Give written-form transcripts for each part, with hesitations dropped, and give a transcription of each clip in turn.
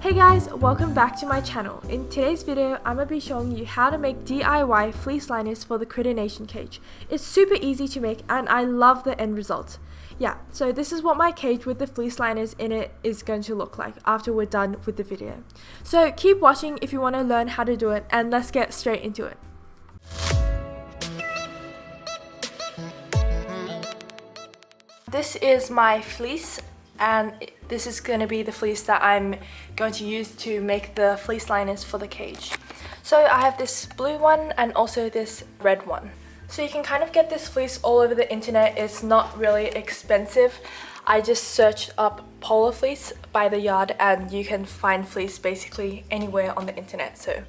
Hey guys, welcome back to my channel. In today's video, I'm going to be showing you how to make DIY fleece liners for the Critter Nation cage. It's super easy to make and I love the end result. Yeah, so this is what my cage with the fleece liners in it is going to look like after we're done with the video. So keep watching if you want to learn how to do it, and let's get straight into it. This is my fleece, and this is going to be the fleece that I'm going to use to make the fleece liners for the cage. So I have this blue one and also this red one. So you can kind of get this fleece all over the internet. It's not really expensive. I just searched up polar fleece by the yard and you can find fleece basically anywhere on the internet. So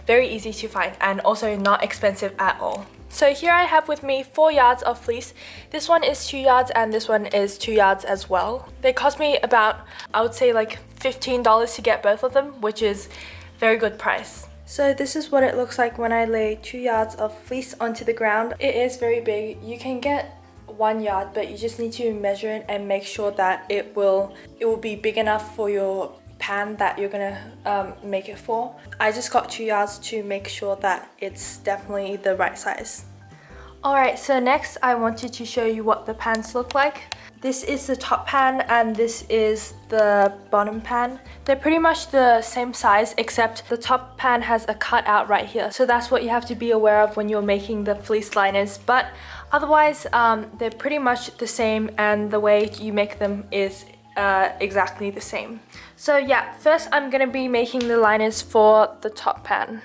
very easy to find and also not expensive at all. So here I have with me 4 yards of fleece. This one is 2 yards and this one is 2 yards as well. They cost me about, I would say like $15 to get both of them, which is very good price. So this is what it looks like when I lay 2 yards of fleece onto the ground. It is very big. You can get 1 yard, but you just need to measure it and make sure that it will be big enough for your pan that you're gonna make it for. I just got 2 yards to make sure that it's definitely the right size. Alright, so next I wanted to show you what the pans look like. This is the top pan and this is the bottom pan. They're pretty much the same size, except the top pan has a cutout right here. So that's what you have to be aware of when you're making the fleece liners. But otherwise, they're pretty much the same, and the way you make them is exactly the same. So yeah, first I'm gonna be making the liners for the top pan.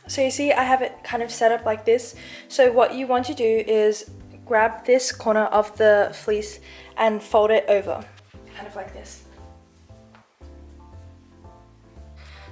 So you see I have it kind of set up like this. So what you want to do is grab this corner of the fleece and fold it over, kind of like this.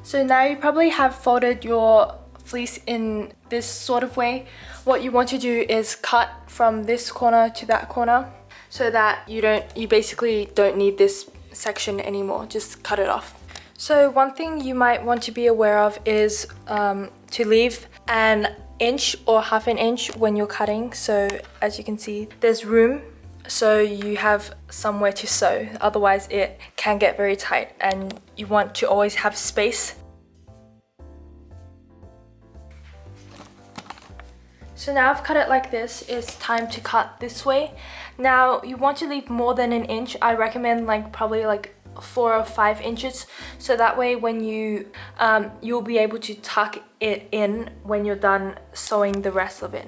So now you probably have folded your fleece in this sort of way. What you want to do is cut from this corner to that corner so that you basically don't need this section anymore. Just cut it off. So one thing you might want to be aware of is to leave an inch or half an inch when you're cutting. So as you can see, there's room so you have somewhere to sew. Otherwise it can get very tight and you want to always have space. So now I've cut it like this. It's time to cut this way. Now you want to leave more than an inch. I recommend probably 4 or 5 inches, so that way when you'll be able to tuck it in when you're done sewing the rest of it.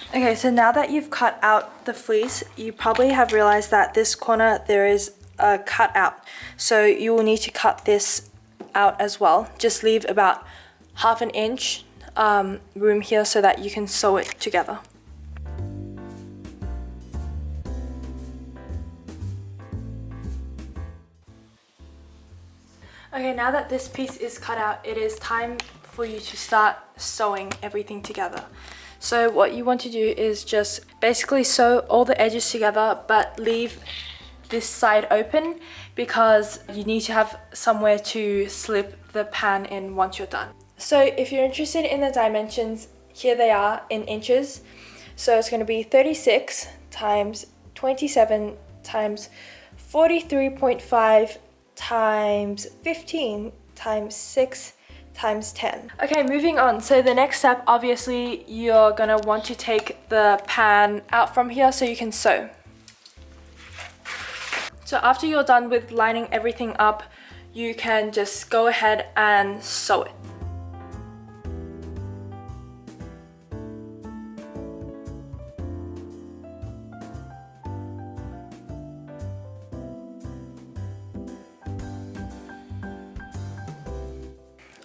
Okay, so now that you've cut out the fleece, you probably have realized that this corner there is a cut out. So you will need to cut this out as well. Just leave about half an inch room here so that you can sew it together. Okay, now that this piece is cut out, it is time for you to start sewing everything together. So what you want to do is just basically sew all the edges together, but leave this side open because you need to have somewhere to slip the pan in once you're done. So if you're interested in the dimensions, here they are in inches. So it's going to be 36 times 27 times 43.5 times 15 times 6 times 10. Okay, moving on. So the next step, obviously, you're gonna want to take the pan out from here so you can sew. So after you're done with lining everything up, you can just go ahead and sew it.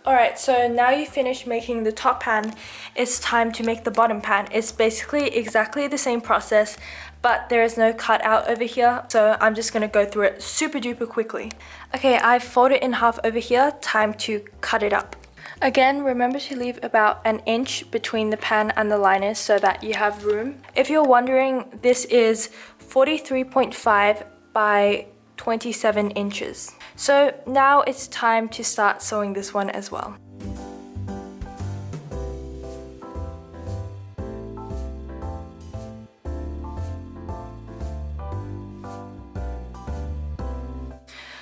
Alright, so now you finished making the top pan, it's time to make the bottom pan. It's basically exactly the same process, but there is no cut out over here, so I'm just going to go through it super duper quickly. Okay, I've folded it in half over here, time to cut it up. Again, remember to leave about an inch between the pan and the liners so that you have room. If you're wondering, this is 43.5 by 27 inches. So now it's time to start sewing this one as well.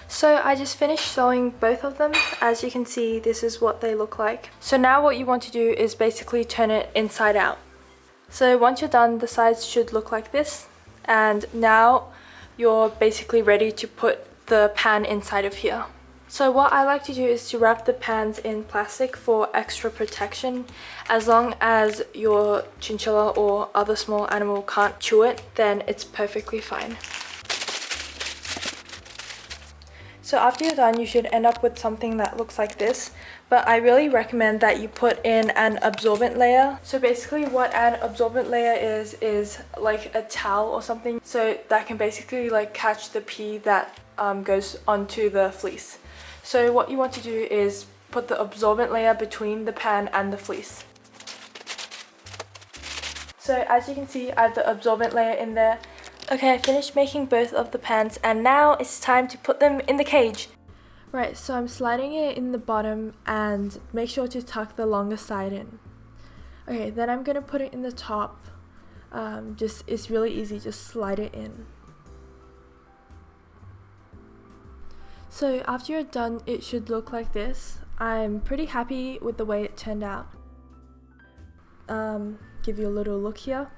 So I just finished sewing both of them. As you can see, this is what they look like. So now what you want to do is basically turn it inside out. So once you're done, the sides should look like this. And now you're basically ready to put the pan inside of here. So what I like to do is to wrap the pans in plastic for extra protection. As long as your chinchilla or other small animal can't chew it, then it's perfectly fine. So after you're done, you should end up with something that looks like this, but I really recommend that you put in an absorbent layer. So basically what an absorbent layer is like a towel or something, so that can basically like catch the pee that goes onto the fleece. So what you want to do is put the absorbent layer between the pan and the fleece. So as you can see, I have the absorbent layer in there. Okay, I finished making both of the pans and now it's time to put them in the cage. Right, so I'm sliding it in the bottom and make sure to tuck the longer side in. Okay, then I'm gonna put it in the top. It's really easy, just slide it in. So after you're done, it should look like this. I'm pretty happy with the way it turned out. Give you a little look here.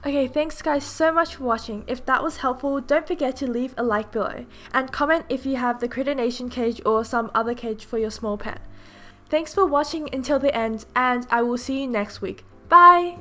Okay, thanks guys so much for watching. If that was helpful, don't forget to leave a like below and comment if you have the Critter Nation cage or some other cage for your small pet. Thanks for watching until the end, and I will see you next week. Bye!